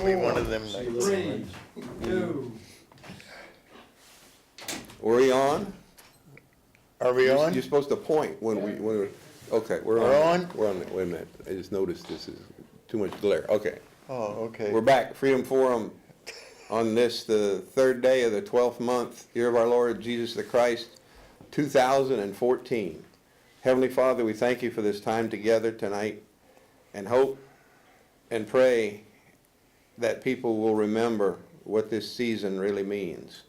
be one of them nights. 3, 2. Were we on? Are we on? You're supposed to point when we, okay, we're We're on. on? We're on, wait a minute, I just noticed this is too much glare, okay. Oh, okay. We're back, Freedom Forum, on this, the third day of the 12th month, year of our Lord Jesus the Christ, 2014. Heavenly Father, we thank you for this time together tonight, and hope and pray that people will remember what this season really means,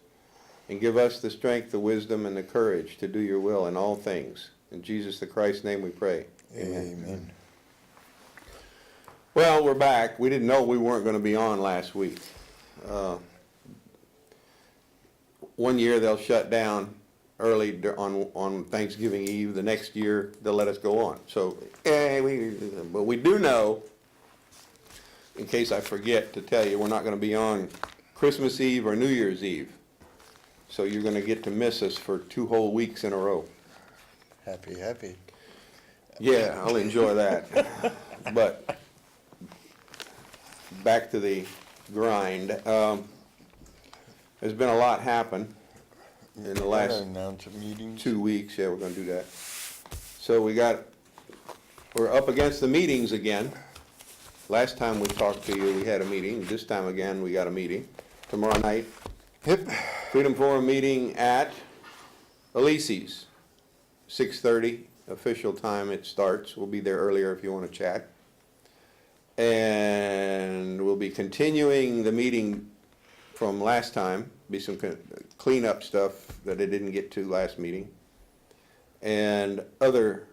and give us the strength, the wisdom, and the courage to do your will in all things. In Jesus the Christ's name we pray. Amen. Well, we're back. We didn't know we weren't going to be on last week. One year they'll shut down early on Thanksgiving Eve. The next year they'll let us go on. So, but we do know, in case I forget to tell you, we're not going to be on Christmas Eve or New Year's Eve. So you're going to get to miss us for 2 whole weeks in a row. Happy. Yeah, I'll enjoy that. But back to the grind. There's been a lot happen in the last Announce a meeting. 2 weeks. Yeah, we're going to do that. So we're up against the meetings again. Last time we talked to you, we had a meeting. This time again, we got a meeting. Tomorrow night, Yep. Freedom Forum meeting at Elise's, 6:30, official time it starts. We'll be there earlier if you want to chat. And we'll be continuing the meeting from last time, be some cleanup stuff that I didn't get to last meeting, and other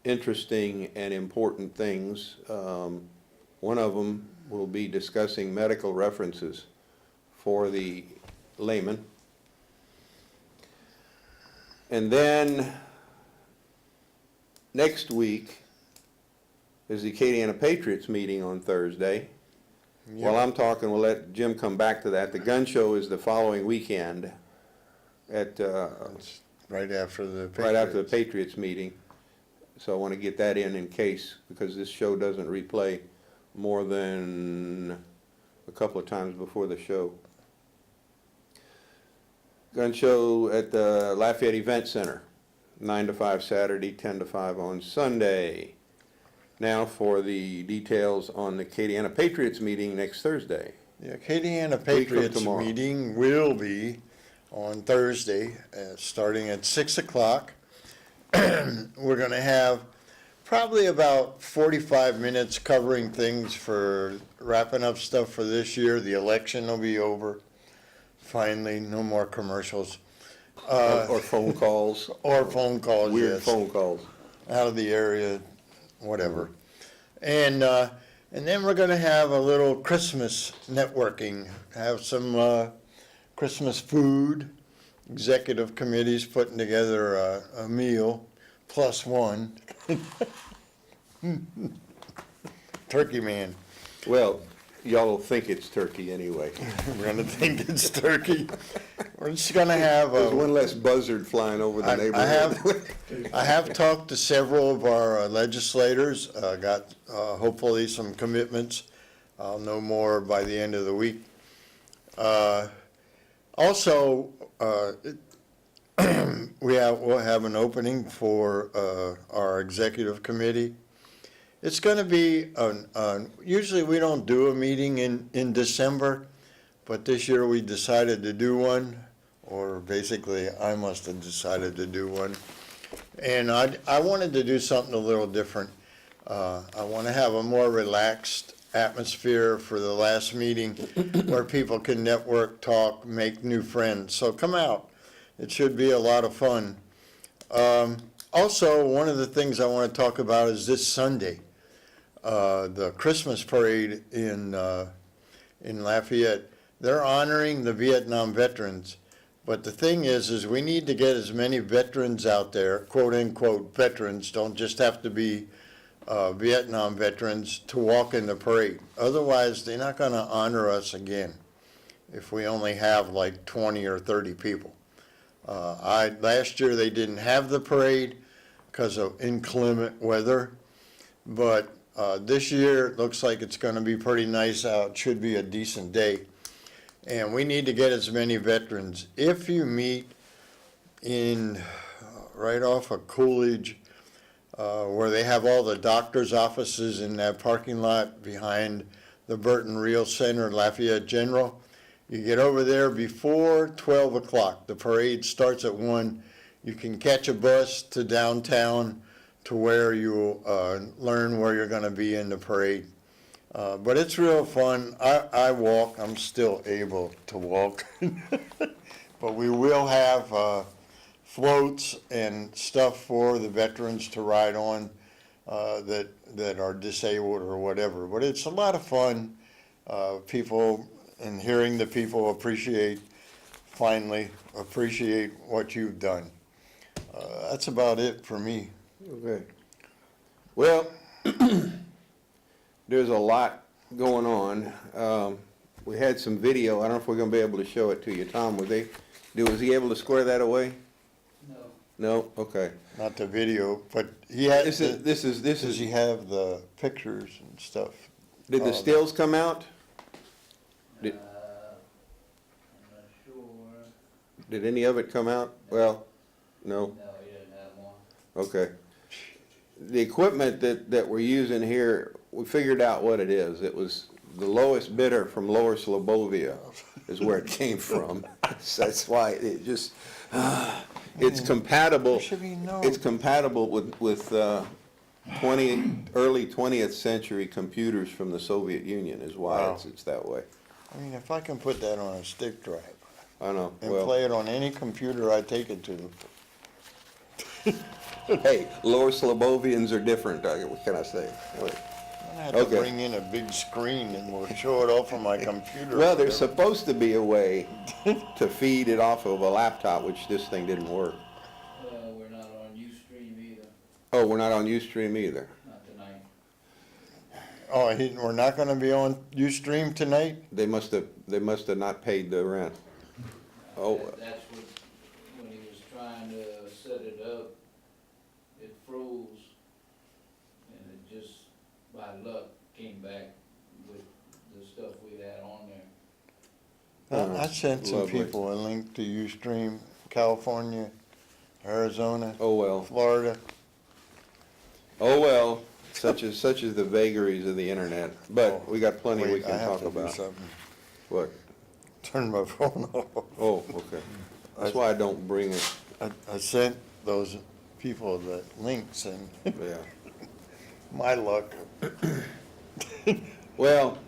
interesting and important things. One of them will be discussing medical references for the layman. And then next week is the Acadiana Patriots meeting on Thursday. Yep. While I'm talking, we'll let Jim come back to that. The gun show is the following weekend at It's right after the Patriots. right after the Patriots meeting. So I want to get that in case, because this show doesn't replay more than a couple of times before the show. Gun show at the Lafayette Event Center, 9 to 5 Saturday, 10 to 5 on Sunday. Now for the details on the Acadiana Patriots meeting next Thursday. The Acadiana Week from Patriots tomorrow. meeting will be on Thursday, starting at 6 o'clock. We're going to have probably about 45 minutes covering things for wrapping up stuff for this year. The election will be over. Finally, no more commercials. Or phone calls. Or phone calls, Weird yes. phone calls. Out of the area, whatever. And then we're gonna have a little Christmas networking, have some Christmas food. Executive committee's putting together a meal, +1. Turkey man. Well, y'all will think it's turkey anyway. We're gonna think it's turkey. We're just gonna have There's one less buzzard flying over the neighborhood. I have talked to several of our legislators, got hopefully some commitments. I'll know more by the end of the week. Also, we'll have an opening for our executive committee. It's going to be, usually we don't do a meeting in December, but this year we decided to do one, or basically I must have decided to do one. And I wanted to do something a little different. I want to have a more relaxed atmosphere for the last meeting where people can network, talk, make new friends. So come out. It should be a lot of fun. Also, one of the things I want to talk about is this Sunday. The Christmas parade in Lafayette. They're honoring the Vietnam veterans, but the thing is we need to get as many veterans out there, quote unquote veterans, don't just have to be Vietnam veterans, to walk in the parade. Otherwise, they're not going to honor us again if we only have like 20 or 30 people. Last year they didn't have the parade because of inclement weather, but This year, it looks like it's gonna be pretty nice out, should be a decent day. And we need to get as many veterans. If you meet in, right off of Coolidge, where they have all the doctor's offices in that parking lot behind the Burton Real Center, Lafayette General, you get over there before 12 o'clock. The parade starts at 1. You can catch a bus to downtown to where you learn where you're going to be in the parade. But it's real fun. I walk. I'm still able to walk. But we will have floats and stuff for the veterans to ride on that are disabled or whatever. But it's a lot of fun. People, and hearing the people finally appreciate what you've done. That's about it for me. Okay. Well, there's a lot going on. We had some video. I don't know if we're gonna be able to show it to you. Tom, was he able to square that away? No. No? Okay. Not the video, but he had, This is, does he have the pictures and stuff? did the stills come out? Did- I'm not sure. Did any of it come out? Well, no? No, he doesn't have one. Okay. The equipment that we're using here, we figured out what it is. It was the lowest bidder from Lower Slobovia is where it came from. That's why it just, it's compatible. Should be known. It's compatible with early 20th century computers from the Soviet Union is why Wow. it's that way. I mean, if I can put that on a stick drive I know. and Well, play it on any computer I take it to. hey, Lower Slobovians are different. What can I say? I have to Okay. bring in a big screen and we'll show it off on my computer. Well, there's supposed to be a way to feed it off of a laptop, which this thing didn't work. We're not on Ustream either, Oh, we're not on Ustream either. not tonight. Oh, we're not gonna be on Ustream tonight? They must have not paid the rent. Oh. That's what, when he was trying to set it up, it froze. And it just, by luck, came back with the stuff we had on there. I sent some Lovely. people a link to Ustream, California, Arizona, Oh, well. Florida. Oh, well. Such is the vagaries of the internet. But we got plenty we Wait, I can have talk to do about. something. What? Turn my phone off. Oh, okay. That's why I don't bring it. I sent those people the links and Yeah. my luck. Well,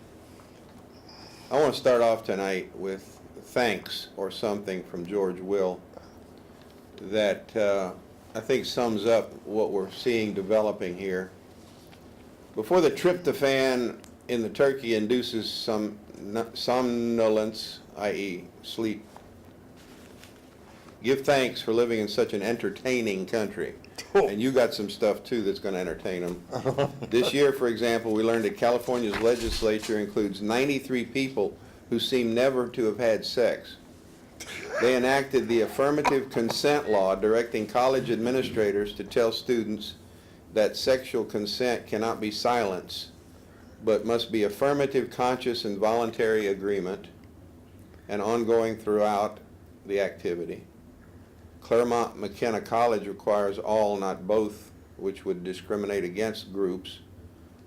I want to start off tonight with thanks or something from George Will that I think sums up what we're seeing developing here. Before the tryptophan in the turkey induces some somnolence, i.e. sleep, give thanks for living in such an entertaining country. And you got some stuff too that's going to entertain them. This year, for example, we learned that California's legislature includes 93 people who seem never to have had sex. They enacted the affirmative consent law directing college administrators to tell students that sexual consent cannot be silence, but must be affirmative, conscious, and voluntary agreement and ongoing throughout the activity. Claremont McKenna College requires all, not both, which would discriminate against groups,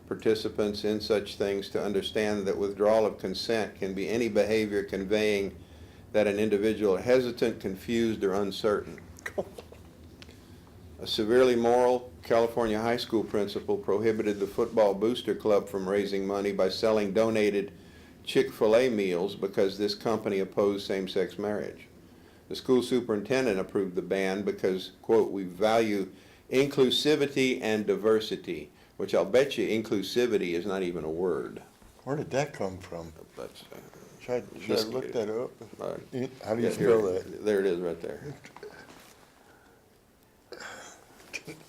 participants in such things to understand that withdrawal of consent can be any behavior conveying that an individual is hesitant, confused, or uncertain. A severely moral California high school principal prohibited the Football Booster Club from raising money by selling donated Chick-fil-A meals because this company opposed same-sex marriage. The school superintendent approved the ban because, quote, we value inclusivity and diversity, which I'll bet you inclusivity is not even a word. Where did that come from? That's, Should I look that up? How do you yeah, spell here- that? There it is right there.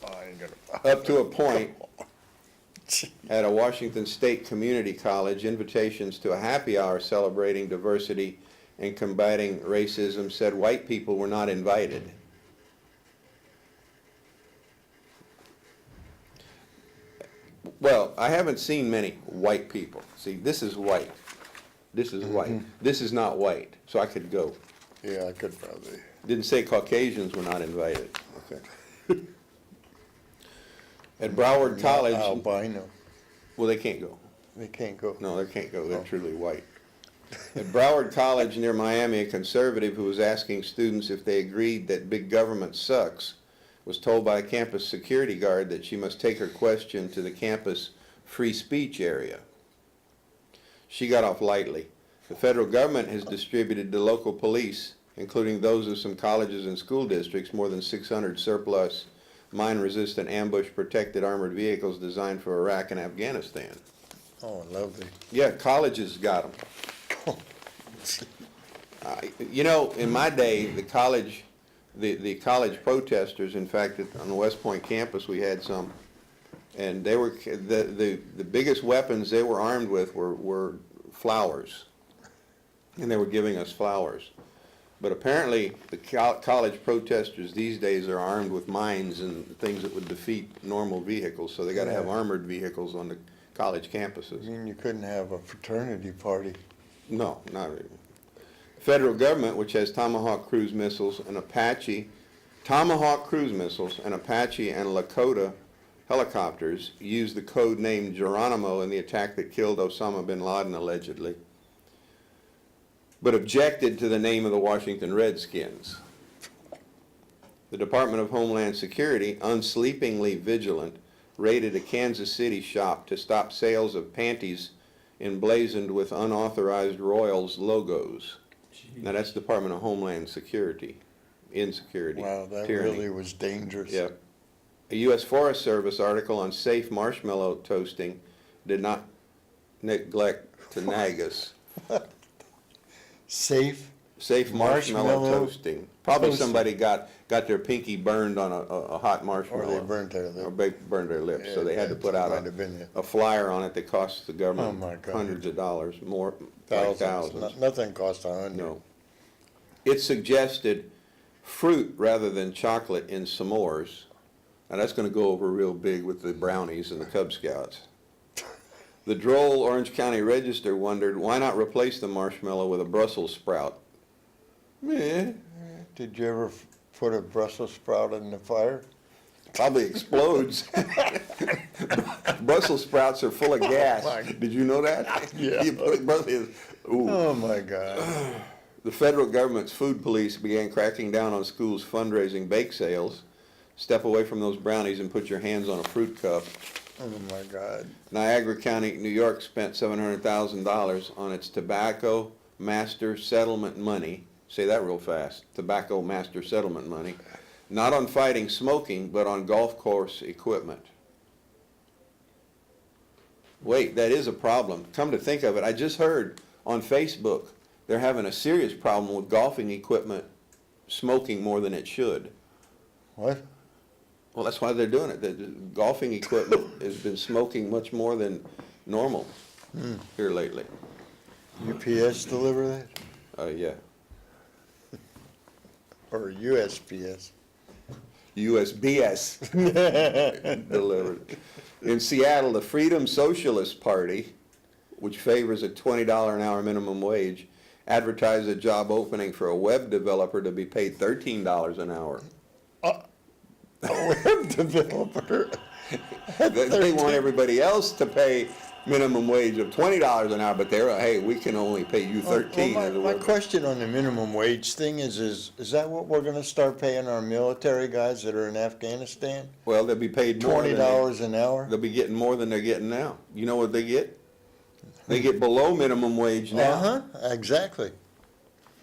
Oh, I ain't gonna. Up to a point, at a Washington State Community College, invitations to a happy hour celebrating diversity and combating racism said white people were not invited. Well, I haven't seen many white people. See, this is white. This is white. Mm-hmm. This is not white, so I could go. Yeah, I could probably. Didn't say Caucasians were not invited. Okay. At Broward College, Albino. well, they can't go. They can't go. No, they can't go. They're Oh. truly white. At Broward College near Miami, a conservative who was asking students if they agreed that big government sucks was told by a campus security guard that she must take her question to the campus free speech area. She got off lightly. The federal government has distributed to local police, including those of some colleges and school districts, more than 600 surplus mine-resistant ambush-protected armored vehicles designed for Iraq and Afghanistan. Oh, lovely. Yeah, colleges got them. You know, in my day, the college protesters, in fact, on the West Point campus, we had some, and they were, the biggest weapons they were armed with were flowers, and they were giving us flowers. But apparently, the college protesters these days are armed with mines and things that would defeat normal vehicles, so they gotta have armored vehicles on the college campuses. You mean you couldn't have a fraternity party? No, not really. Federal government, which has Tomahawk cruise missiles and Apache and Lakota helicopters, used the code name Geronimo in the attack that killed Osama bin Laden allegedly, but objected to the name of the Washington Redskins. The Department of Homeland Security, unsleepingly vigilant, raided a Kansas City shop to stop sales of panties emblazoned with unauthorized Royals logos. Now that's Department of Homeland Security, insecurity, Wow, that tyranny. really was dangerous. Yep. A U.S. Forest Service article on safe marshmallow toasting did not neglect to nag us. Safe? Safe marshmallow Marshmallow toasting. Probably toasting. somebody got their pinky burned on a hot Or marshmallow. they burnt their Or lip. they burned their lips, so they had to put out Might have been it. a flyer on it that cost the Oh, my government God. hundreds of dollars, more, like Thousands. thousands. Nothing cost $100. No. It suggested fruit rather than chocolate in s'mores. Now that's gonna go over real big with the brownies and the Cub Scouts. The droll Orange County Register wondered, why not replace the marshmallow with a Brussels sprout? Meh, Did you ever put a Brussels sprout in the fire? probably explodes. Brussels sprouts are full of gas. my- Did you know that? Yeah. You put Brussels, ooh. Oh, my God. The federal government's food police began cracking down on schools fundraising bake sales. Step away from those brownies and put your hands on a fruit cup. Oh, my God. Niagara County, New York spent $700,000 on its tobacco master settlement money. Say that real fast. Tobacco master settlement money. Not on fighting smoking, but on golf course equipment. Wait, that is a problem. Come to think of it, I just heard on Facebook they're having a serious problem with golfing equipment smoking more than it should. What? Well, that's why they're doing it. The golfing equipment has been smoking much more than normal here lately. UPS deliver that? Yeah. Or USPS? USBS delivered. In Seattle, the Freedom Socialist Party, which favors a $20 an hour minimum wage, advertised a job opening for a web developer to be paid $13 an hour. A web developer? They want everybody else to pay minimum wage of $20 an hour, but they're, hey, we can only pay you 13 as a My web. question on the minimum wage thing is that what we're gonna start paying our military guys that are in Afghanistan? Well, they'll be paid more than $20 an hour? they'll be getting more than they're getting now. You know what they get? They get below minimum wage now. Uh-huh, exactly.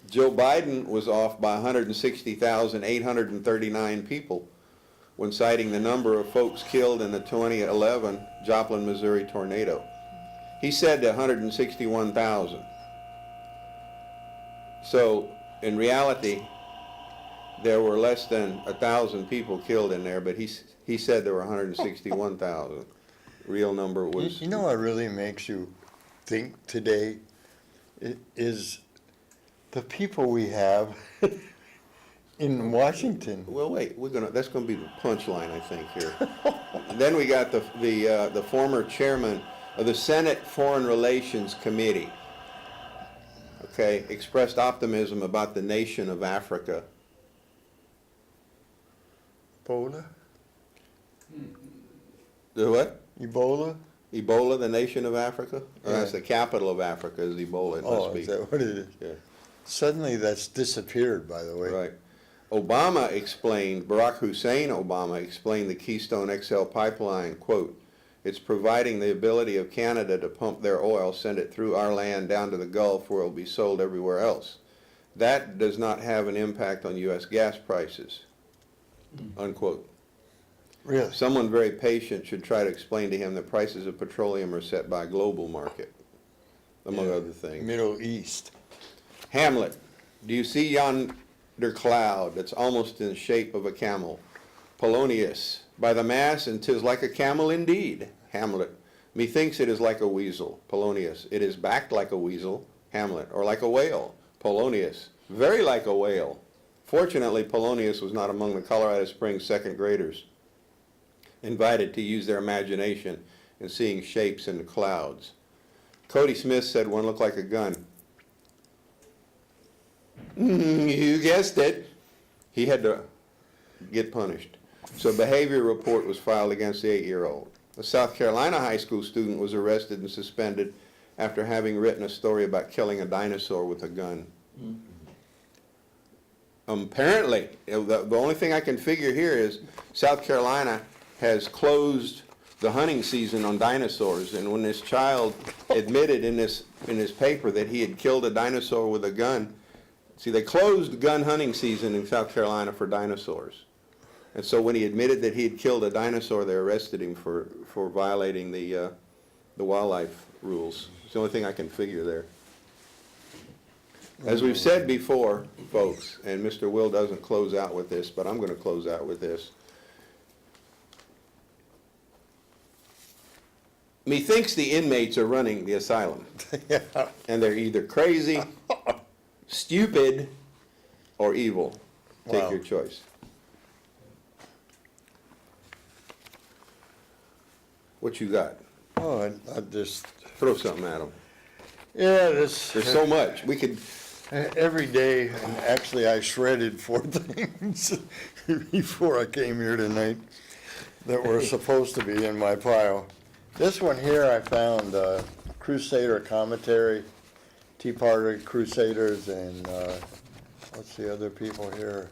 Joe Biden was off by 160,839 people when citing the number of folks killed in the 2011 Joplin, Missouri tornado. He said 161,000. So in reality, there were less than 1,000 people killed in there, but he said there were 161,000. Real number was. You know what really makes you think today is the people we have in Washington. Well, wait, that's gonna be the punchline, I think, here. Then we got the former chairman of the Senate Foreign Relations Committee, okay, expressed optimism about the nation of Africa. Ebola? The what? Ebola? Ebola, the nation of Africa? Or Yeah. that's the capital of Africa is Ebola, it Oh, must be. is that what it is? Yeah. Suddenly that's disappeared, by the way. Right. Barack Hussein Obama explained the Keystone XL pipeline, quote, "It's providing the ability of Canada to pump their oil, send it through our land down to the Gulf where it will be sold everywhere else. That does not have an impact on U.S. gas prices," unquote. Really? Someone very patient should try to explain to him that prices of petroleum are set by a global market, among Yeah. other things. Middle East. Hamlet, do you see yonder cloud that's almost in the shape of a camel? Polonius, by the mass, and 'tis like a camel indeed. Hamlet, methinks it is like a weasel. Polonius, it is backed like a weasel. Hamlet, or like a whale. Polonius, very like a whale. Fortunately, Polonius was not among the Colorado Springs second graders invited to use their imagination in seeing shapes in the clouds. Cody Smith said one looked like a gun. You guessed it. He had to get punished. So a behavior report was filed against the 8-year-old. A South Carolina high school student was arrested and suspended after having written a story about killing a dinosaur with a gun. Apparently, the only thing I can figure here is South Carolina has closed the hunting season on dinosaurs, and when this child admitted in this paper that he had killed a dinosaur with a gun, see, they closed gun hunting season in South Carolina for dinosaurs. And so when he admitted that he had killed a dinosaur, they arrested him for violating the wildlife rules. It's the only thing I can figure there. As we've said before, folks, and Mr. Will doesn't close out with this, but I'm going to close out with this. Methinks the inmates are running the asylum. Yeah. And they're either crazy, stupid, or evil. Take Wow. your choice. What you got? Oh, I just, Throw something at them. yeah, this. There's so much. We could, Every day, and actually I shredded 4 things before I came here tonight that were supposed to be in my pile. This one here I found, Crusader Commentary, Tea Party Crusaders, and what's the other people here?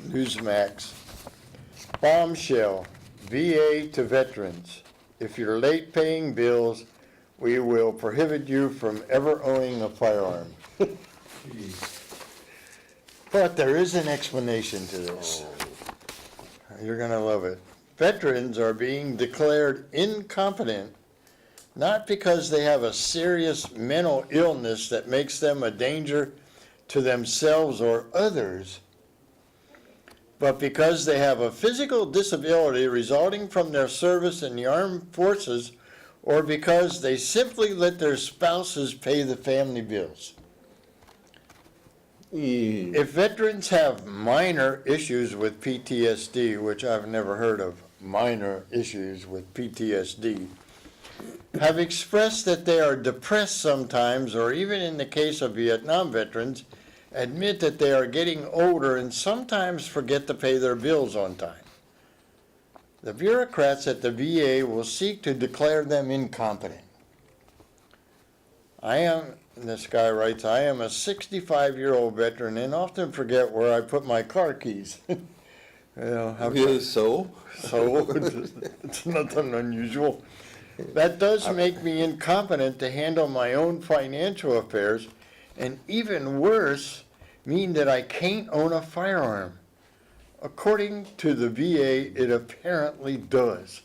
Newsmax. Bombshell, VA to veterans. If you're late paying bills, we will prohibit you from ever owning a firearm. But there is an explanation to this. You're gonna love it. Veterans are being declared incompetent not because they have a serious mental illness that makes them a danger to themselves or others, but because they have a physical disability resulting from their service in the armed forces, or because they simply let their spouses pay the family bills. If veterans have minor issues with PTSD, which I've never heard of, minor issues with PTSD, have expressed that they are depressed sometimes, or even in the case of Vietnam veterans, admit that they are getting older and sometimes forget to pay their bills on time, the bureaucrats at the VA will seek to declare them incompetent. This guy writes, I am a 65-year-old veteran and often forget where I put my car keys. so? So, it's nothing unusual. That does make me incompetent to handle my own financial affairs, and even worse, mean that I can't own a firearm. According to the VA, it apparently does.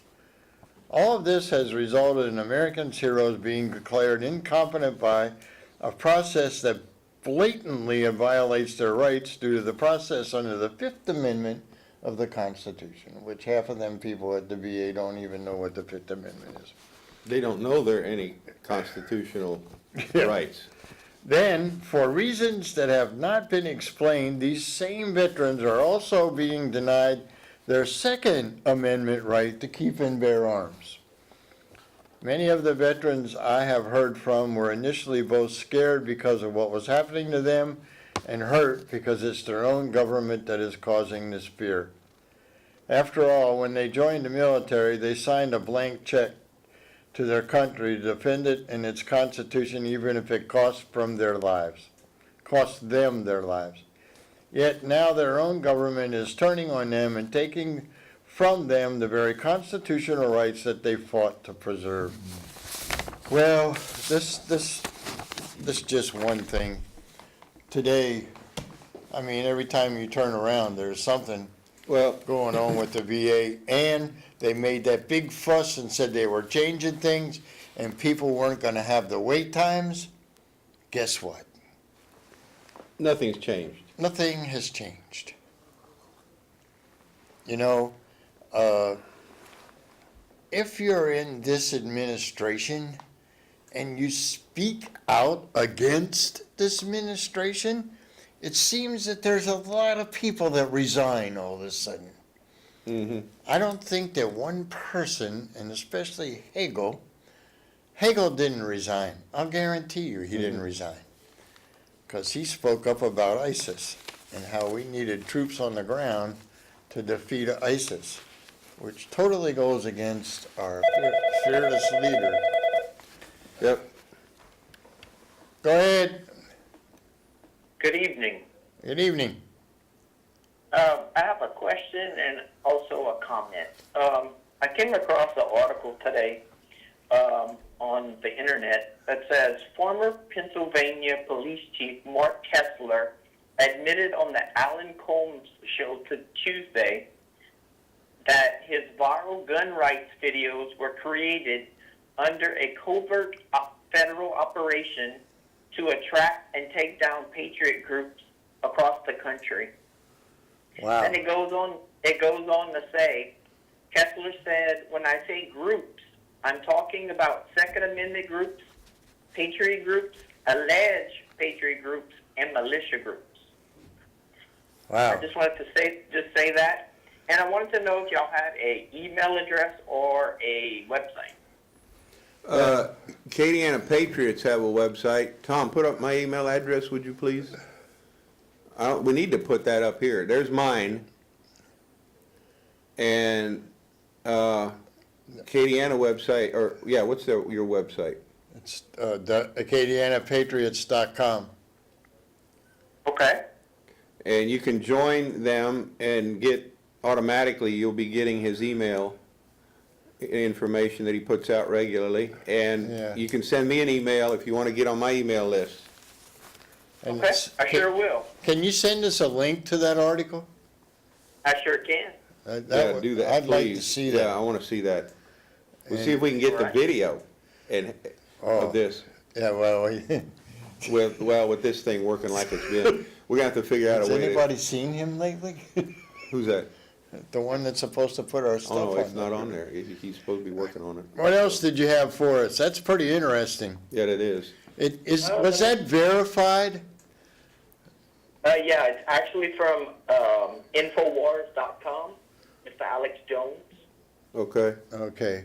All of this has resulted in Americans' heroes being declared incompetent by a process that blatantly violates their rights due to the process under the Fifth Amendment of the Constitution, which half of them people at the VA don't even know what the Fifth Amendment is. They don't know there are any constitutional Yeah. rights. Then, for reasons that have not been explained, these same veterans are also being denied their Second Amendment right to keep and bear arms. Many of the veterans I have heard from were initially both scared because of what was happening to them and hurt because it's their own government that is causing this fear. After all, when they joined the military, they signed a blank check to their country to defend it and its constitution, even if it cost them their lives. Yet now their own government is turning on them and taking from them the very constitutional rights that they fought to preserve. Well, this just one thing. Today, I mean, every time you turn around, there's something Well, going on with the VA, and they made that big fuss and said they were changing things, and people weren't gonna have the wait times. Guess what? nothing's changed. Nothing has changed. You know, if you're in this administration and you speak out against this administration, it seems that there's a lot of people that resign all of a sudden. I don't think that one person, and especially Hagel didn't resign. I'll guarantee you he didn't resign. Because he spoke up about ISIS and how we needed troops on the ground to defeat ISIS, which totally goes against our fearless leader. Yep. Go ahead. Good evening. Good evening. I have a question and also a comment. I came across an article today on the internet that says former Pennsylvania Police Chief Mark Kessler admitted on the Alan Combs show Tuesday that his viral gun rights videos were created under a covert federal operation to attract and take down patriot groups across the country. Wow. And it goes on to say, Kessler said, when I say groups, I'm talking about Second Amendment groups, patriot groups, alleged patriot groups, and militia groups. Wow. I just wanted to say that. And I wanted to know if y'all had an email address or a website. Acadiana Patriots have a website. Tom, put up my email address, would you please? We need to put that up here. There's mine. And Acadiana website, or yeah, what's your website? It's AcadianaPatriots.com. Okay. And you can join them and get automatically, you'll be getting his email information that he puts out regularly. And Yeah. you can send me an email if you want to get on my email list. And Okay, I sure will. Can you send us a link to that article? I sure can. Yeah, do that, I'd like to please. see Yeah, that. I want to see that. We'll see And- if we can get the Right. video and, Oh. of this. Yeah, well, With this thing working like it's been. We're gonna have to figure out has a way to. anybody seen him lately? Who's that? The one that's supposed to put our stuff on. Oh, no, it's not on there. He's supposed to be working on it. What else did you have for us? That's pretty interesting. Yeah, it is. Was that verified? Yeah, it's actually from Infowars.com, Mr. Alex Jones. Okay. Okay.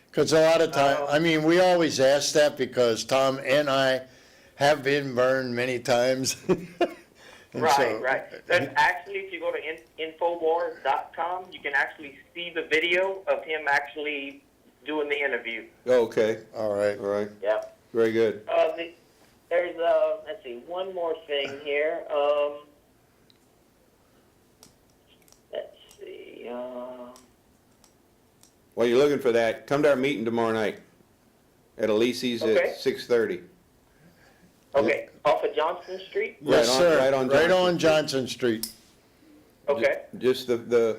Because a lot of time, I mean, we always ask that because Tom and I have been burned many times. And Right, so- right. But actually, if you go to Infowars.com, you can actually see the video of him actually doing the interview. Okay, All right. all right. Yep. Very good. There's let's see, one more thing here. Let's see. While you're looking for that, come to our meeting tomorrow night at Elise's Okay. at 6:30. Okay, off of Johnston Street. Yes, Right on- sir. right on Right Johnson on Johnson Street, Okay. Just the,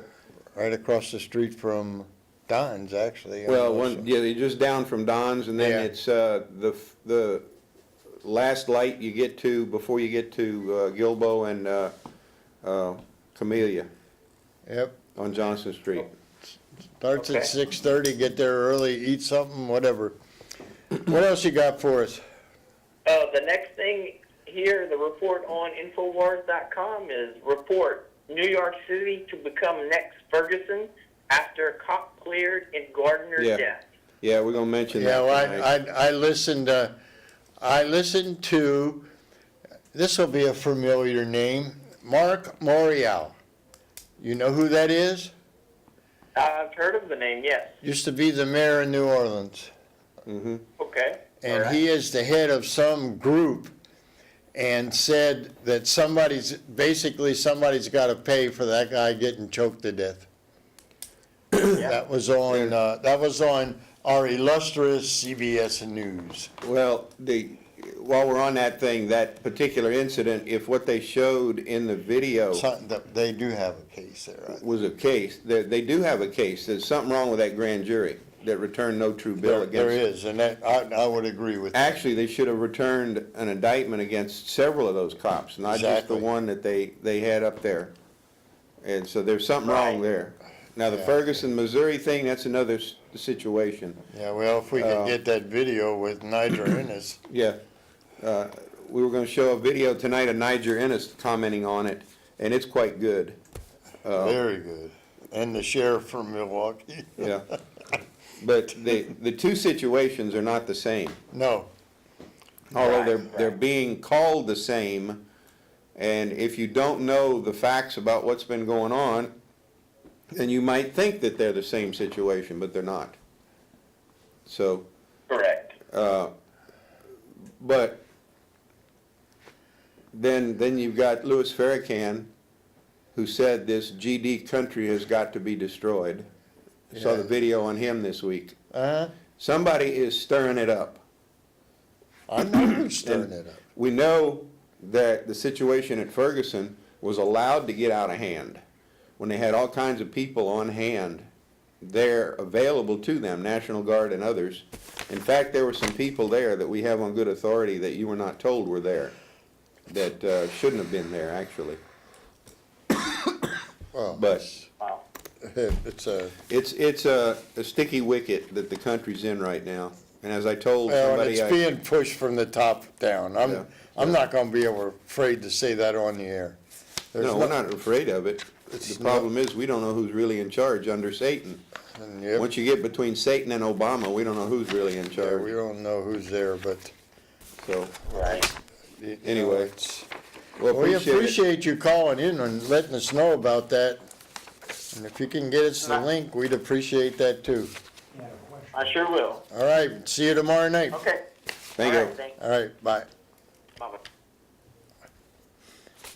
right across the street from Don's, actually. well, Also. yeah, you're just down from Don's and then Yeah. it's, the last light you get to before you get to, Gilbo and, Camellia Yep. on Johnson Street. Starts at Okay. 6:30, get there early, eat something, whatever. What else you got for us? The next thing here, the report on Infowars.com is report New York City to become next Ferguson after cop cleared in Gardner's Yeah. death. Yeah, we're gonna mention Yeah, that well, tonight. I listened to, this will be a familiar name, Mark Morial. You know who that is? I've heard of the name, yes. Used to be the mayor of New Orleans. Mm-hmm. Okay. And All he right. is the head of some group and said that somebody's got to pay for that guy getting choked to death. Yeah. That was on our illustrious CBS News. Well, while we're on that thing, that particular incident, if what they showed in the video They do have a case there. was a case, they do have a case. There's something wrong with that grand jury that returned no true bill against. There is, and that, I would agree with that. Actually, they should have returned an indictment against several of those cops, not just the Exactly. one that they had up there. And so there's something wrong Right. there. Now, the Yeah. Ferguson, Missouri thing, that's another situation. Yeah, well, if we could get that video with Niger Innes. Yeah. We were gonna show a video tonight of Niger Ennis commenting on it, and it's quite good. Very good. And the sheriff from Milwaukee. Yeah. But the two situations are not the same. No, Although Right, they're right. being called the same, and if you don't know the facts about what's been going on, then you might think that they're the same situation, but they're not. So, Correct. but then you've got Louis Farrakhan, who said this GD country has got to be destroyed. I saw the Yeah. video on him this week. uh-huh. Somebody is stirring it up. I know who's stirring it up. We know that the situation at Ferguson was allowed to get out of hand when they had all kinds of people on hand there available to them, National Guard and others. In fact, there were some people there that we have on good authority that you were not told were there, that shouldn't have been there, actually. Well, But Wow. it's a, it's a sticky wicket that the country's in right now. And as I told well, and somebody, it's being pushed from the top down. Yeah. I'm not gonna be afraid to say that on the air. There's no, we're not afraid of it. It's The problem is, we don't know who's really in charge under Satan. And, yep, Once you get between Satan and Obama, we don't know who's really in yeah, charge. we don't know who's there, but, So, Right. you know, Anyway. it's- well, We appreciate it. appreciate you calling in and letting us know about that. And if you can get us the link, we'd appreciate that too. I sure will. All right, see you tomorrow night. Okay. Thank All you. right, thanks. All right, bye. Bye-bye.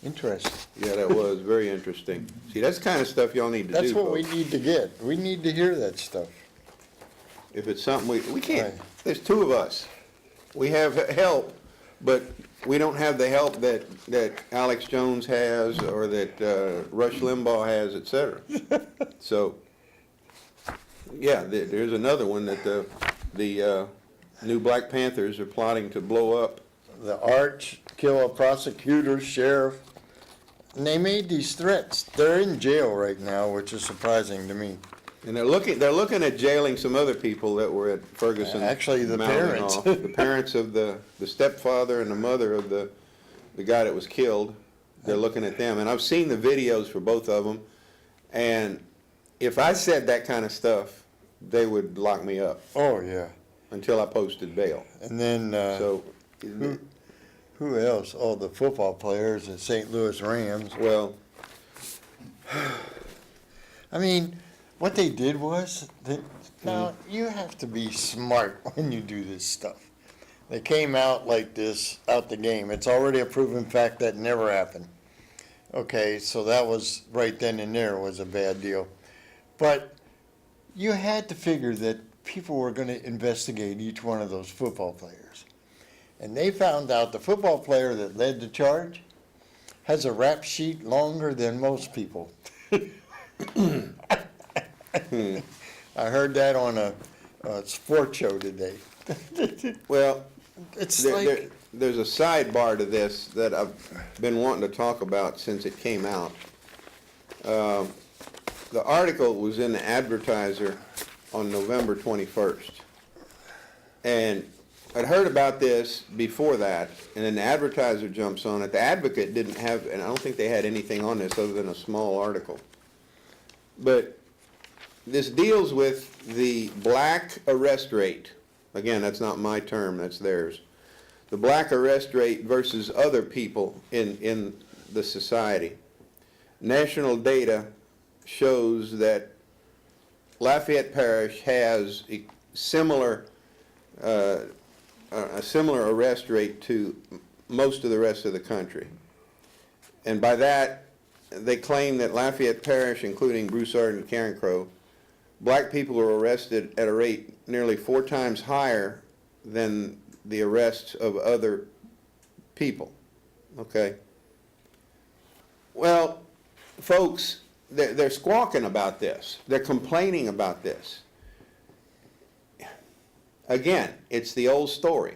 Interesting. Yeah, that was very interesting. See, that's the kind of stuff y'all need to do, That's what we folks. need to get. We need to hear that stuff. If it's something we can't, Right. there's two of us. We have help, but we don't have the help that Alex Jones has or that Rush Limbaugh has, et cetera. So, yeah, there's another one that the new Black Panthers are plotting to blow up. The arch, kill a prosecutor, sheriff. And they made these threats. They're in jail right now, which is surprising to me. And they're looking at jailing some other people that were at Ferguson. Actually, the Mountain parents. Hall. The parents of the stepfather and the mother of the guy that was killed. They're looking at them. And I've seen the videos for both of them. And if I said that kind of stuff, they would lock me up Oh, yeah. until I posted bail. And then, So, who else? Oh, the football players at St. Louis Rams. well, I mean, what they did was, now, you have to be smart when you do this stuff. They came out like this, out the game. It's already a proven fact that never happened. Okay, so that was, right then and there was a bad deal. But you had to figure that people were gonna investigate each one of those football players. And they found out the football player that led the charge has a rap sheet longer than most people. I heard that on a sports show today. well, It's There- there's a sidebar to this that I've been wanting to talk about since it came out. The article was in the Advertiser on November 21st. And I'd heard about this before that, and then the advertiser jumps on it. The Advocate didn't have, and I don't think they had anything on this other than a small article. But this deals with the black arrest rate. Again, that's not my term, that's theirs. The black arrest rate versus other people in the society. National data shows that Lafayette Parish has a similar arrest rate to most of the rest of the country. And by that, they claim that Lafayette Parish, including Broussard and Carencro, black people are arrested at a rate nearly 4 times higher than the arrests of other people, okay? Well, folks, they're squawking about this. They're complaining about this. Again, it's the old story.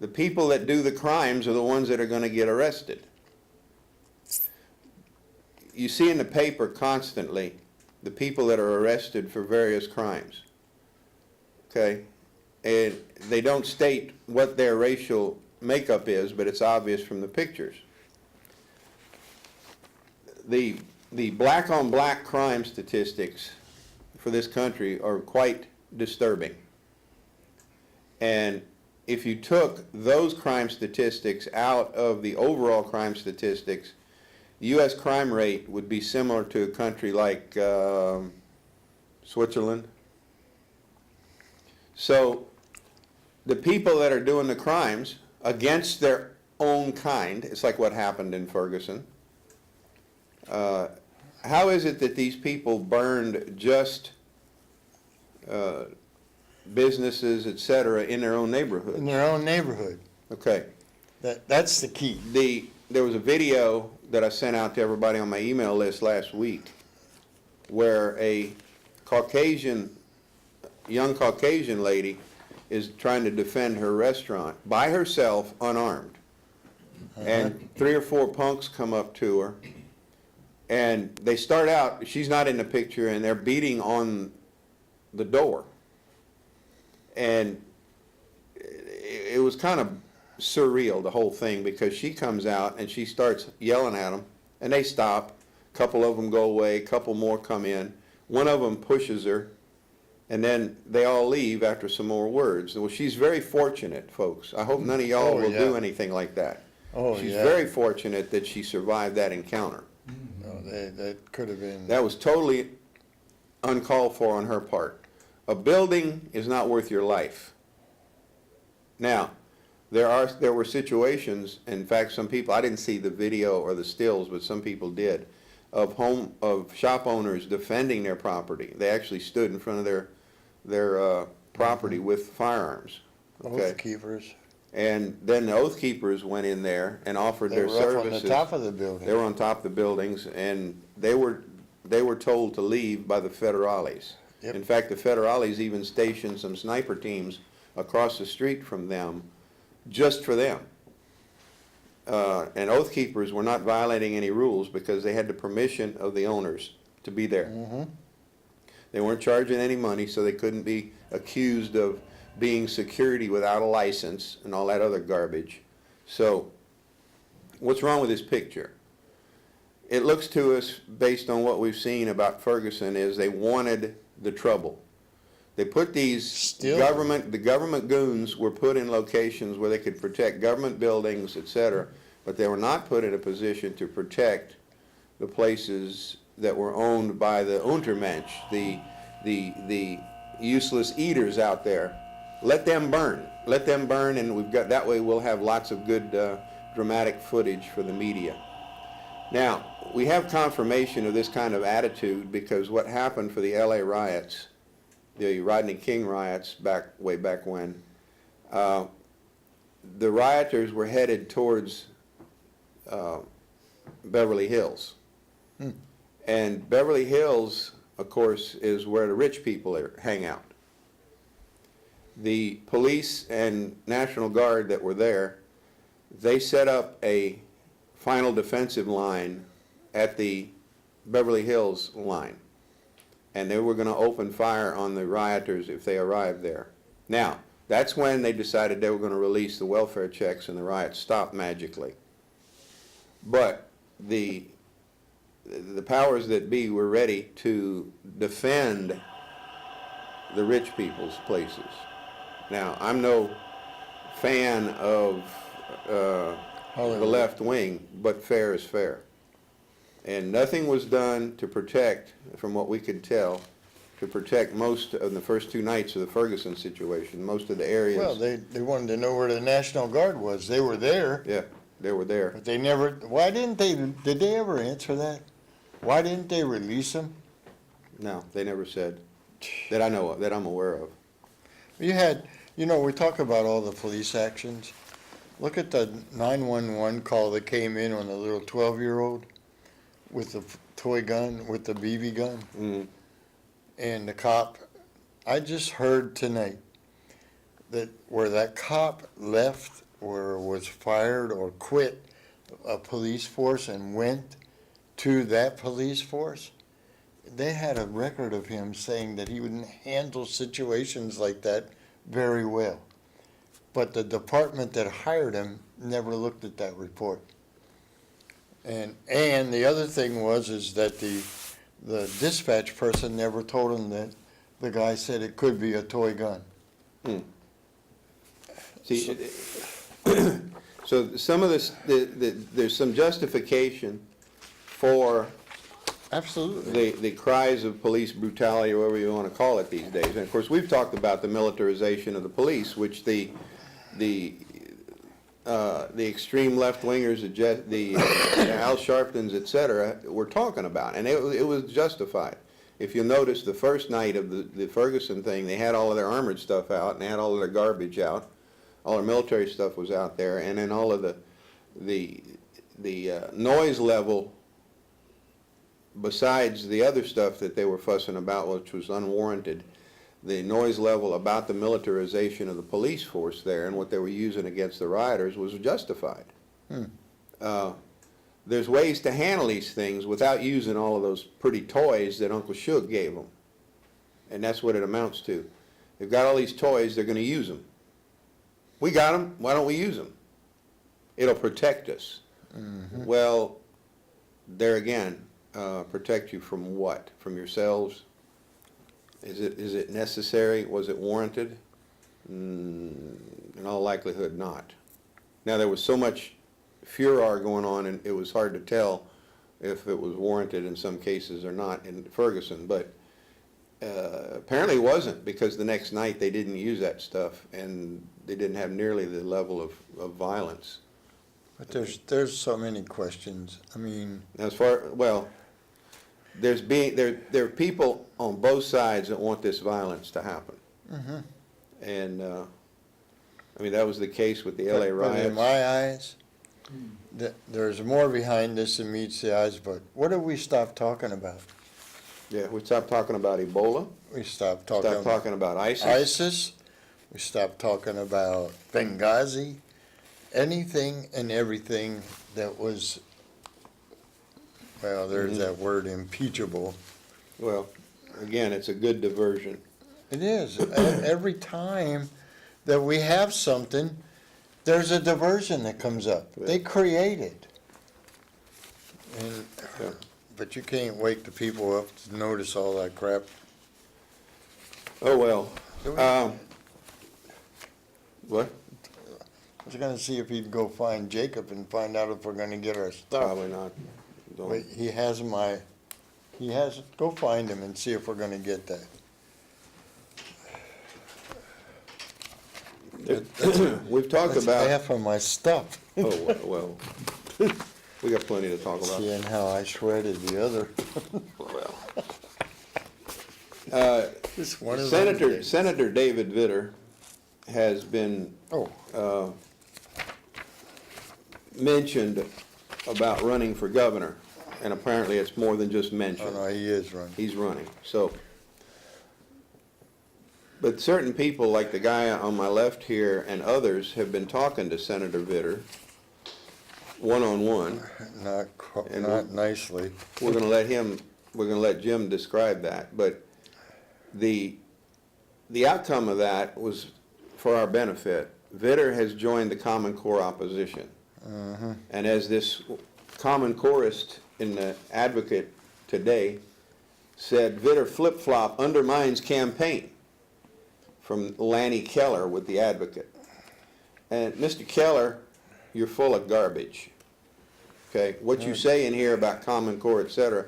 The people that do the crimes are the ones that are going to get arrested. You see in the paper constantly the people that are arrested for various crimes, okay? And they don't state what their racial makeup is, but it's obvious from the pictures. The black on black crime statistics for this country are quite disturbing. And if you took those crime statistics out of the overall crime statistics, the U.S. crime rate would be similar to a country like Switzerland. So the people that are doing the crimes against their own kind, it's like what happened in Ferguson. How is it that these people burned just businesses, etc., in their own neighborhood? In their own neighborhood. Okay. That's the key. There was a video that I sent out to everybody on my email list last week where a young Caucasian lady is trying to defend her restaurant by herself, unarmed. And 3 or 4 punks come up to her, and they start out, she's not in the picture, and they're beating on the door. And it was kind of surreal, the whole thing, because she comes out and she starts yelling at them, and they stop. A couple of them go away, a couple more come in. One of them pushes her, and then they all leave after some more words. Well, she's very fortunate, folks. I hope none of y'all will do anything like that. She's very fortunate that she survived that encounter. No, that could have been. That was totally uncalled for on her part. A building is not worth your life. Now, there were situations, in fact, some people, I didn't see the video or the stills, but some people did, of shop owners defending their property. They actually stood in front of their property with firearms. Okay? Oath keepers. And then the Oath Keepers went in there and offered their They were up services. on the top of the building. They were on top of the buildings, and they were told to leave by the federales. Yep. In fact, the federales even stationed some sniper teams across the street from them, just for them. And Oath Keepers were not violating any rules because they had the permission of the owners to be there. Mm-hmm. They weren't charging any money, so they couldn't be accused of being security without a license and all that other garbage. So, what's wrong with this picture? It looks to us, based on what we've seen about Ferguson, is they wanted the trouble. They put these the government goons were put in locations where they could protect government buildings, etc., but they were not put in a position to protect the places that were owned by the Untermensch, the useless eaters out there. Let them burn. Let them burn, and that way we'll have lots of good dramatic footage for the media. Now, we have confirmation of this kind of attitude because what happened for the LA riots, the Rodney King riots way back when, the rioters were headed towards Beverly Hills. And Beverly Hills, of course, is where the rich people hang out. The police and National Guard that were there, they set up a final defensive line at the Beverly Hills line. And they were going to open fire on the rioters if they arrived there. Now, That's when they decided they were gonna release the welfare checks and the riots stopped magically. But the powers that be were ready to defend the rich people's places. Now, I'm no fan of the left wing, but fair is fair. And nothing was done to protect, from what we could tell, to protect most of the first 2 nights of the Ferguson situation, most of the areas. Well, they wanted to know where the National Guard was. They were there, Yeah, they were there. but they never, did they ever answer that? Why didn't they release them? No, they never said, that I know of, that I'm aware of. You had, we talk about all the police actions. Look at the 911 call that came in on the little 12-year-old with the toy gun, with the BB gun. Mm. And the cop, I just heard tonight that where that cop left or was fired or quit a police force and went to that police force, they had a record of him saying that he would handle situations like that very well. But the department that hired him never looked at that report. And the other thing is that the dispatch person never told him that the guy said it could be a toy gun. See, so some of this, there's some justification for Absolutely. the cries of police brutality, or whatever you want to call it these days. And of course, we've talked about the militarization of the police, which the extreme left-wingers, the Al Sharptons, et cetera, were talking about, and it was justified. If you notice, the first night of the Ferguson thing, they had all of their armored stuff out, and they had all of their garbage out. All their military stuff was out there, and then all of the noise level, besides the other stuff that they were fussing about, which was unwarranted, the noise level about the militarization of the police force there and what they were using against the rioters was justified. There's ways to handle these things without using all of those pretty toys that Uncle Shug gave them. And that's what it amounts to. They've got all these toys, they're going to use them. We got them, why don't we use them? It'll protect us. Mm-hmm. Well, there again, protect you from what? From yourselves? Is it necessary? Was it warranted? In all likelihood, not. Now, there was so much furor going on, and it was hard to tell if it was warranted in some cases or not in Ferguson, but apparently it wasn't, because the next night they didn't use that stuff, and they didn't have nearly the level of violence. But there's so many questions. I mean, there are people on both sides that want this violence to happen. Mm-hmm. And I mean, that was the case with the LA riots. But in my eyes, there's more behind this than meets the eyes. But what have we stopped talking about? Yeah, we stopped talking about Ebola. We stopped talking about ISIS. We stopped talking about Benghazi. Anything and everything that was, well, there's that word, impeachable. Well, again, it's a good diversion. It is. Every time that we have something, there's a diversion that comes up. Yeah. They create it. And, Yeah. but you can't wake the people up to notice all that crap. Oh, well. What? I was gonna see if he'd go find Jacob and find out if we're gonna get our stuff. Probably not. Don't. But go find him and see if we're gonna get that. We've talked That's about. half of my stuff. Oh, well. We got plenty to talk about. Seeing how I shredded the other. Well. Just one of those days. Senator David Vitter has been mentioned about running for governor, and apparently it's more than just mentioned. Oh, no, he is running. He's running, so. But certain people, like the guy on my left here and others, have been talking to Senator Vitter one-on-one. Not nicely. We're gonna let Jim describe that, but the outcome of that was for our benefit, Vitter has joined the Common Core opposition. And as this Common Coreist in the Advocate today said, Vitter flip-flop undermines campaign, from Lanny Keller with the Advocate. And Mr. Keller, you're full of garbage. Okay, what you say in here about Common Core, et cetera,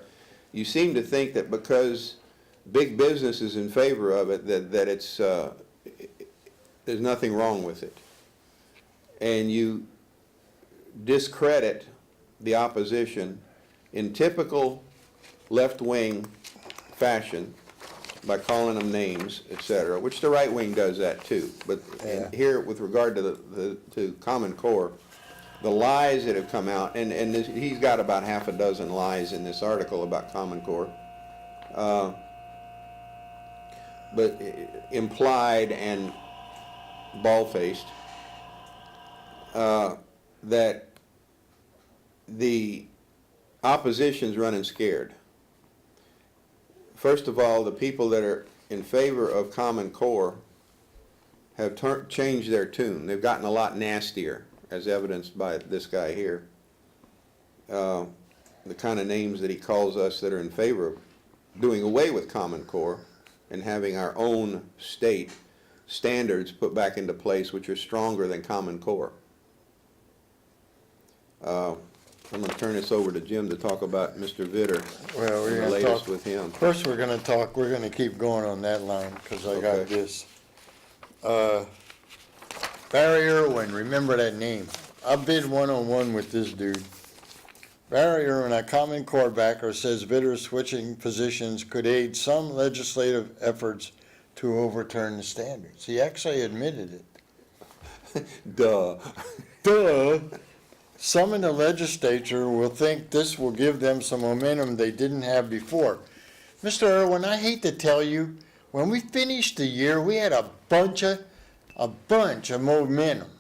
you seem to think that because big business is in favor of it, that it's, there's nothing wrong with it. And you discredit the opposition in typical left-wing fashion by calling them names, et cetera, which the right wing does that too. But here, with regard to to Common Core, the lies that have come out, and he's got about half a dozen lies in this article about Common Core, but implied and bald-faced, that the opposition's running scared. First of all, the people that are in favor of Common Core have changed their tune. They've gotten a lot nastier, as evidenced by this guy here. The kind of names that he calls us that are in favor of doing away with Common Core and having our own state standards put back into place, which are stronger than Common Core. I'm going to turn this over to Jim to talk about Mr. Vitter Well, and we're the gonna latest talk, with him. first we're gonna keep going on that line, because I got Okay. this. Barry Irwin, remember that name. I bid one-on-one with this dude. Barry Irwin, a Common Core backer, says Vitter switching positions could aid some legislative efforts to overturn the standards. He actually admitted it. Duh. Duh. Some in the legislature will think this will give them some momentum they didn't have before. Mr. Irwin, I hate to tell you, when we finished the year, we had a bunch of momentum.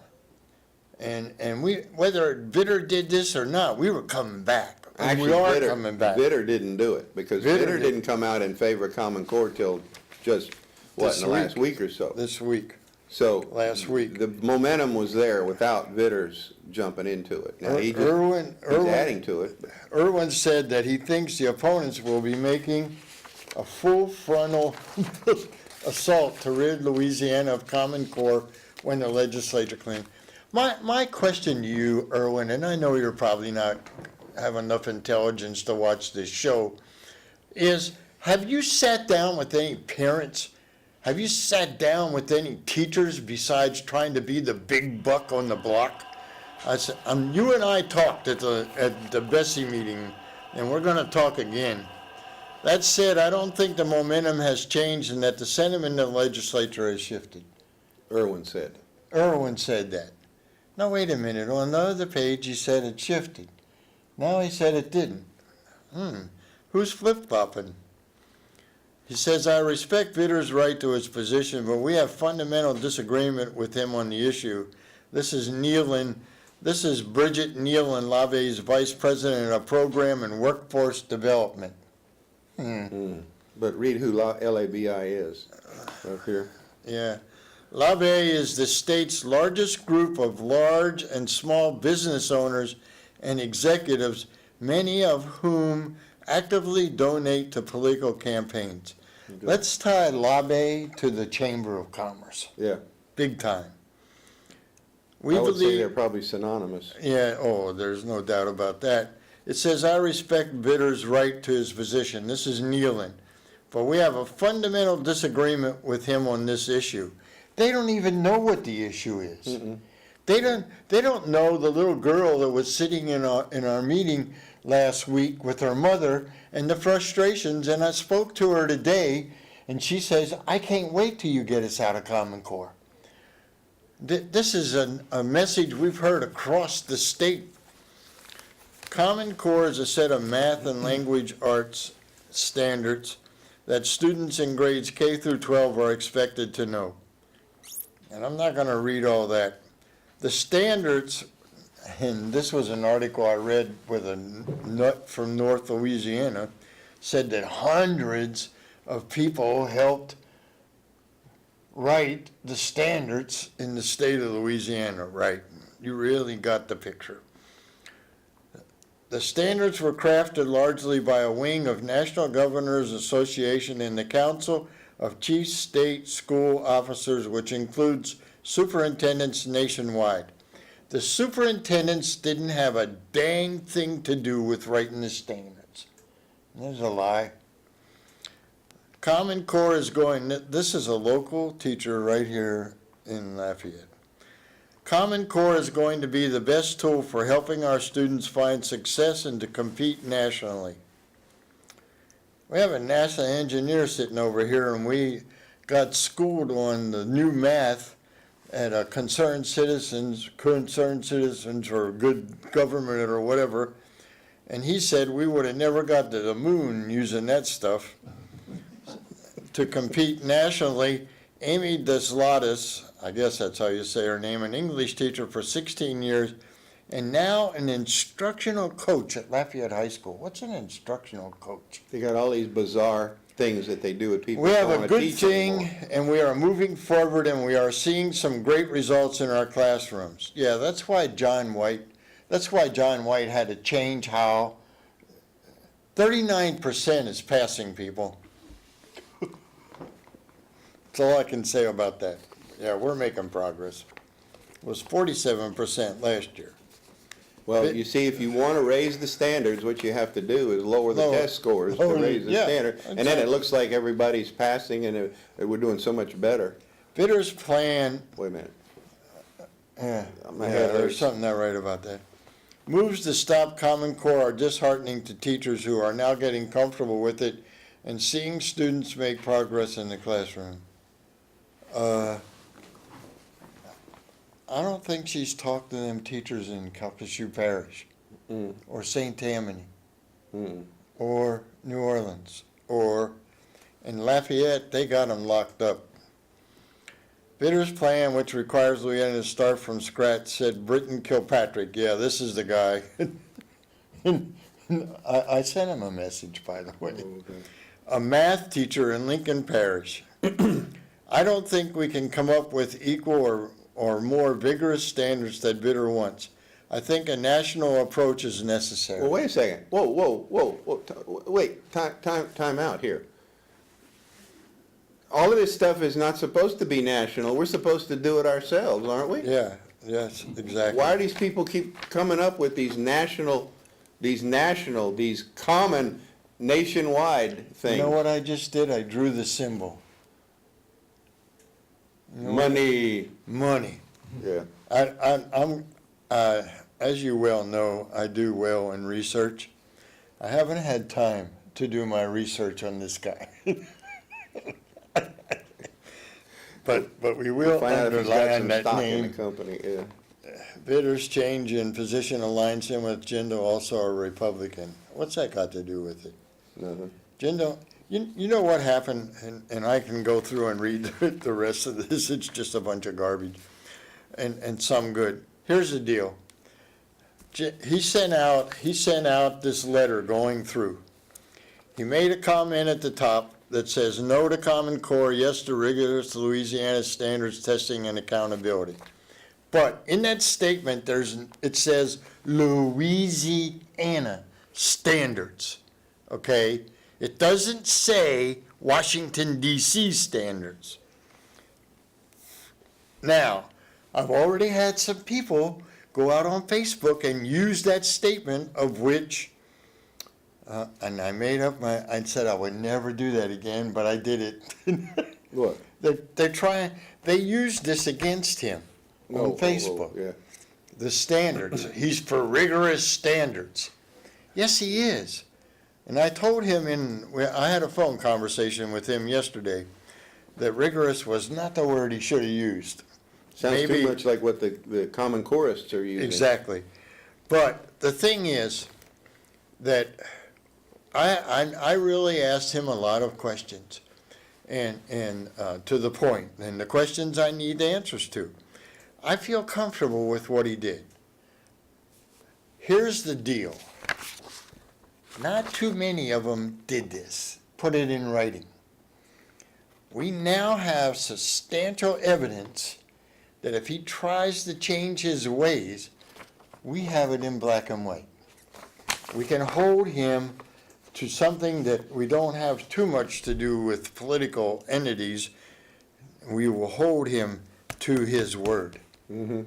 And we, whether Vitter did this or not, we were coming back. And Actually, we are Vitter, coming back. Vitter didn't do it, because Vitter Vitter did. didn't come out in favor of Common Core till just, This in the last week or so. This week. So. last week. The momentum was there without Vitter's jumping into it. Now, he's Irwin, adding to it. Irwin said that he thinks the opponents will be making a full frontal assault to rid Louisiana of Common Core when the legislature cleans. My question to you, Irwin, and I know you're probably not have enough intelligence to watch this show, is have you sat down with any parents? Have you sat down with any teachers besides trying to be the big buck on the block? I said, you and I talked at the Bessie meeting, and we're going to talk again. That said, I don't think the momentum has changed and that the sentiment in the legislature has shifted. Irwin said. Irwin said that. Now, wait a minute. On the other page, he said it shifted. Now he said it didn't. Who's flip-flopping? He says, I respect Vitter's right to his position, but we have fundamental disagreement with him on the issue. This is Bridget Nealon, LAVE's Vice President of Program and Workforce Development. But read who LABI is, right here. Yeah. LAVE is the state's largest group of large and small business owners and executives, many of whom actively donate to political campaigns. Let's tie LAVE to the Chamber of Commerce, Yeah. big time. I would say they're believe, probably synonymous. yeah, oh, there's no doubt about that. It says, I respect Vitter's right to his position. This is Nealon. But we have a fundamental disagreement with him on this issue. They don't even know what the issue is. They don't know the little girl that was sitting in our meeting last week with her mother and the frustrations, and I spoke to her today, and she says, I can't wait till you get us out of Common Core. This is a message we've heard across the state. Common Core is a set of math and language arts standards that students in grades K through 12 are expected to know. And I'm not going to read all that. The standards, and this was an article I read with a nut from North Louisiana, said that hundreds of people helped write the standards in the state of Louisiana, right? You really got the picture. The standards were crafted largely by a wing of National Governors Association and the Council of Chief State School Officers, which includes superintendents nationwide. The superintendents didn't have a dang thing to do with writing the standards. There's a lie. Common Core is going, this is a local teacher right here in Lafayette. Common Core is going to be the best tool for helping our students find success and to compete nationally. We have a NASA engineer sitting over here, and we got schooled on the new math at a concerned citizens or good government or whatever, and he said we would have never got to the moon using that stuff. To compete nationally, Amy Deslatis, I guess that's how you say her name, an English teacher for 16 years, and now an instructional coach at Lafayette High School. What's an instructional coach? They got all these bizarre things that they do with people. We that have don't a wanna good teach thing, anymore. and we are moving forward, and we are seeing some great results in our classrooms. Yeah, that's why John White had to change how 39% is passing, people. That's all I can say about that. Yeah, we're making progress. It was 47% last year. Well, you see, if you want to raise the standards, what you have to do is lower the Lower- test scores to lower the- raise the yeah, standard. And then exactly. it looks like everybody's passing and we're doing so much better. Bitter's plan, Wait a minute. yeah, My yeah, head there's hurts. something not right about that. Moves to stop Common Core are disheartening to teachers who are now getting comfortable with it and seeing students make progress in the classroom. I don't think she's talked to them teachers in Calcasieu Parish, Mm. or St. Tammany, Mm. or New Orleans, or in Lafayette, they got them locked up. Bitter's plan, which requires Louisiana to start from scratch, said Britton Kilpatrick. Yeah, this is the guy. I sent him a message, by the way. Okay. A math teacher in Lincoln Parish. I don't think we can come up with equal or more vigorous standards that Bitter wants. I think a national approach is necessary. Well, wait a second. Whoa. Wait, time out here. All of this stuff is not supposed to be national. We're supposed to do it ourselves, aren't we? Yeah, yes, exactly. Why do these people keep coming up with these common nationwide things? You know what I just did? I drew the symbol. You know what? Money. Money. Yeah. I'm, as you well know, I do well in research. I haven't had time to do my research on this guy. But we will Find out if he's got underline some that stock in the name. company, yeah. Bitter's change in position aligns him with Jindo, also a Republican. What's that got to do with it? Nothing. Jindo, you know what happened, and I can go through and read the rest of this, it's just a bunch of garbage, and some good. Here's the deal. He sent out this letter going through. He made a comment at the top that says, no to Common Core, yes to rigorous Louisiana standards, testing, and accountability. But in that statement, it says Louisiana standards, okay? It doesn't say Washington, D.C. standards. Now, I've already had some people go out on Facebook and use that statement, of which, and I made up I said I would never do that again, but I did it. What? They used this against him on Facebook. Yeah. The standards, he's for rigorous standards. Yes, he is. And I told him I had a phone conversation with him yesterday, that rigorous was not the word he should have used. Sounds Maybe- too much like what the common chorists are using. Exactly. But the thing is that I really asked him a lot of questions, and to the point, and the questions I need the answers to. I feel comfortable with what he did. Here's the deal. Not too many of them did this, put it in writing. We now have substantial evidence that if he tries to change his ways, we have it in black and white. We can hold him to something that we don't have too much to do with political entities. We will hold him to his word. Mm-hmm.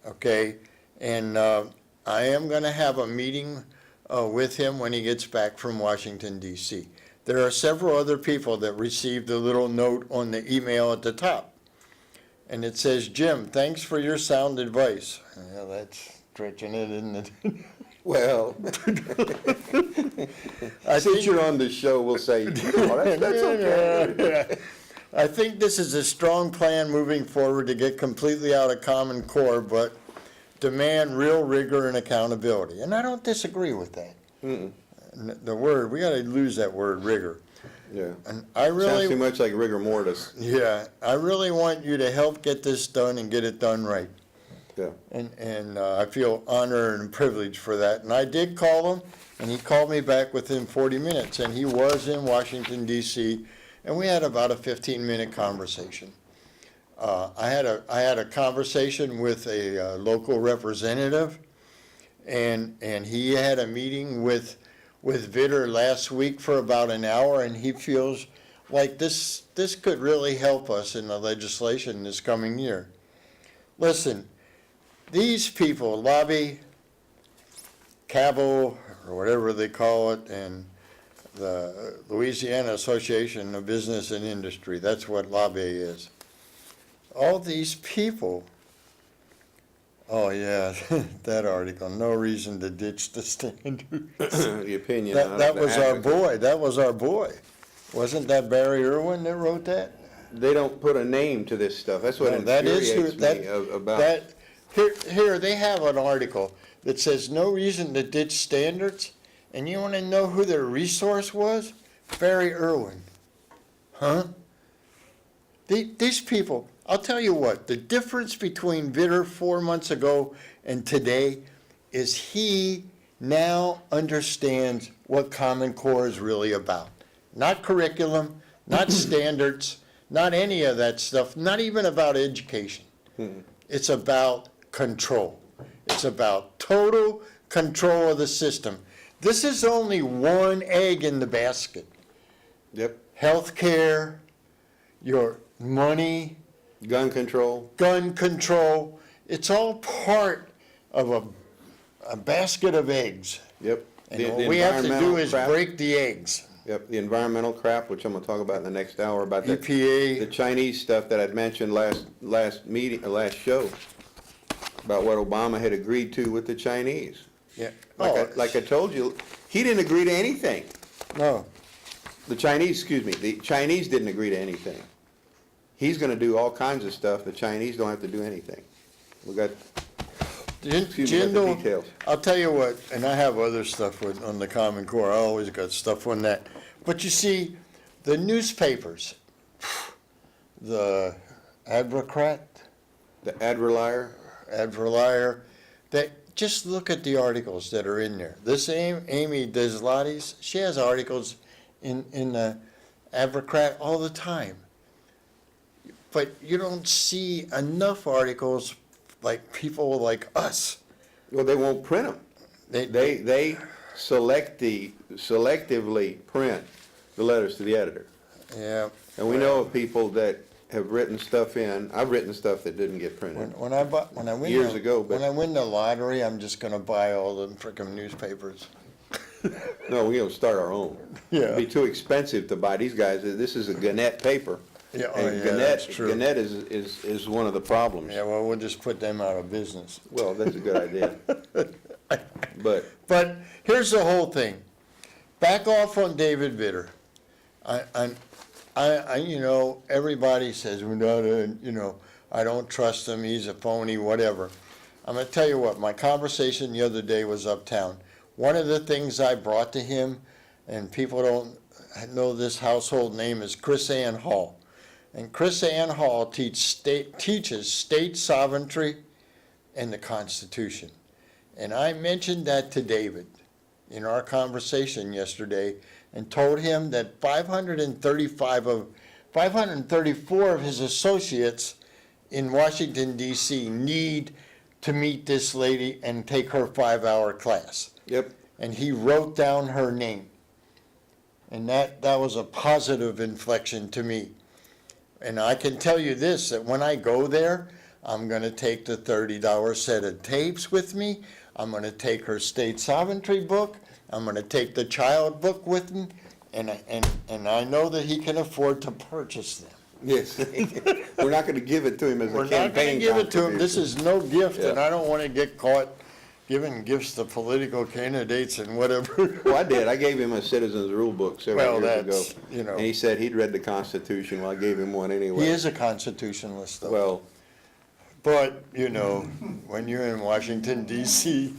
Okay? And I am going to have a meeting with him when he gets back from Washington, D.C. There are several other people that received a little note on the email at the top. And it says, Jim, thanks for your sound advice. Yeah, that's stretching it, isn't it? Well, I since think, you're on the show, we'll say, oh, that's okay. I think this is a strong plan moving forward to get completely out of Common Core, but demand real rigor and accountability. And I don't disagree with that. Mm-mm. The word, we gotta lose that word rigor. Yeah. And I Sounds too really, much like rigor mortis. yeah, I really want you to help get this done and get it done right. Yeah. And I feel honored and privileged for that. And I did call him, and he called me back within 40 minutes, and he was in Washington, D.C., and we had about a 15-minute conversation. I had a conversation with a local representative, and he had a meeting with Vitter last week for about an hour, and he feels like this could really help us in the legislation this coming year. Listen, these people, Lobby, Cabell, or whatever they call it, and the Louisiana Association of Business and Industry, that's what Lobby is. All these people, oh yeah, that article, no reason to ditch the standards. The opinion. That was our boy, that was our boy. Wasn't that Barry Irwin that wrote that? They don't put a name to this stuff. That's what No, that is who- infuriates me that- about. That, here, they have an article that says no reason to ditch standards, and you wanna know who their resource was? Barry Irwin. Huh? These people, I'll tell you what, the difference between Vitter 4 months ago and today is he now understands what Common Core is really about. Not curriculum, not standards, not any of that stuff, not even about education. It's about control. It's about total control of the system. This is only one egg in the basket. Yep. Healthcare, your money, Gun control. gun control, it's all part of a basket of eggs. Yep. And what we have to do environmental is crap. break the eggs. Yep, the environmental crap, which I'm gonna talk about in the next hour, about the EPA, Chinese stuff that I'd mentioned last meeting, last show, about what Obama had agreed to with the Chinese. yeah. Like I told you, he didn't agree to anything. No, The Chinese didn't agree to anything. He's gonna do all kinds of stuff, the Chinese don't have to do anything. We got, excuse me, got the Jindal, details. I'll tell you what, and I have other stuff on the Common Core, I always got stuff on that. But you see, the newspapers, the Advocrat, The Adverlier, that, just look at the articles that are in there. This Amy Deslades, she has articles in the Advocrat all the time. But you don't see enough articles like people like us. well, they won't print them. They selectively print the letters to the editor. Yeah. And we know of people that have written stuff in, I've written stuff that didn't get printed. When I win Years ago, but- when I win the lottery, I'm just gonna buy all the frickin' newspapers. No, we don't start our own. Yeah. It'd be too expensive to buy these guys. This is a Gannett paper. Yeah, oh And yeah, that's true. Gannett is one of the problems. Yeah, well, we'll just put them out of business. Well, that's a good idea. But, But here's the whole thing. Back off on David Vitter. You know, everybody says, well, no, you know, I don't trust him, he's a phony, whatever. I'm gonna tell you what, my conversation the other day was uptown. One of the things I brought to him, and people don't know this household name, is Chris Ann Hall. And Chris Ann Hall teaches state sovereignty and the Constitution. And I mentioned that to David in our conversation yesterday, and told him that 534 of his associates in Washington DC need to meet this lady and take her 5-hour class. Yep. And he wrote down her name. And that was a positive inflection to me. And I can tell you this, that when I go there, I'm gonna take the $30 set of tapes with me. I'm gonna take her state sovereignty book. I'm gonna take the child book with me. And I know that he can afford to purchase them. Yes. We're not gonna give it to him as We're a not gonna campaign give it to him. This contribution. is no gift, and Yeah. I don't wanna get caught giving gifts to political candidates and whatever. Well, I did. I gave him a citizen's rule book several Well, years ago. that's, you know, And he said he'd read the Constitution. Well, I gave him one anyway. he is a constitutionalist, though. Well, But, you know, when you're in Washington DC,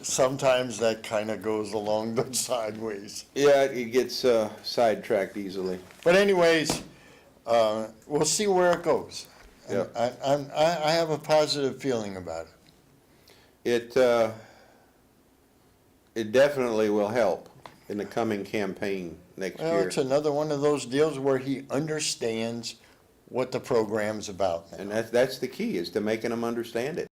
sometimes that kind of goes along the sideways. yeah, it gets sidetracked easily. But anyways, we'll see where it goes. And Yep. I have a positive feeling about it. It definitely will help in the coming campaign next Well, year. it's another one of those deals where he understands what the program's about now. And that's the key, is to making them understand it.